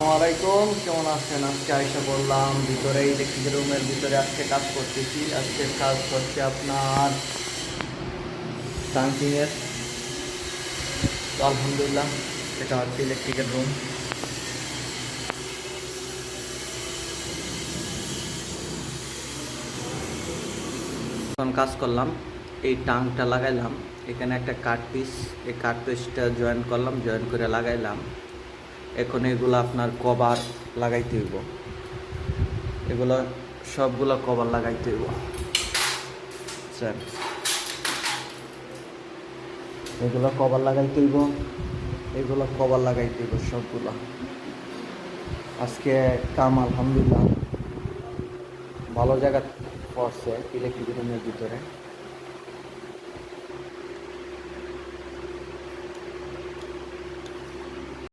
আসসালামাইকুম, কেমন আছেন? আজকে আইসা বললাম ভিতরে ইলেকট্রিক রুমের ভিতরে আজকে কাজ করতেছি। আজকের কাজ হচ্ছে আপনার টাঙ্কিংয়ের। তো আলহামদুলিল্লাহ এটা হচ্ছে ইলেকট্রিকের রুম। এখন কাজ করলাম, এই টাংটা লাগাইলাম, এখানে একটা কাঠ পিস, এই কাঠ পিসটা জয়েন করলাম, জয়েন করে লাগাইলাম। এখন এগুলো আপনার কভার লাগাইতে হইব, এগুলো সবগুলো কভার লাগাইতে হইব স্যার। এগুলো কভার লাগাইতে হইব, এগুলো কভার লাগাইতে হইব সবগুলো। আজকে কাম আলহামদুলিল্লাহ ভালো জায়গা পড়ছে ইলেকট্রিক রুমের ভিতরে।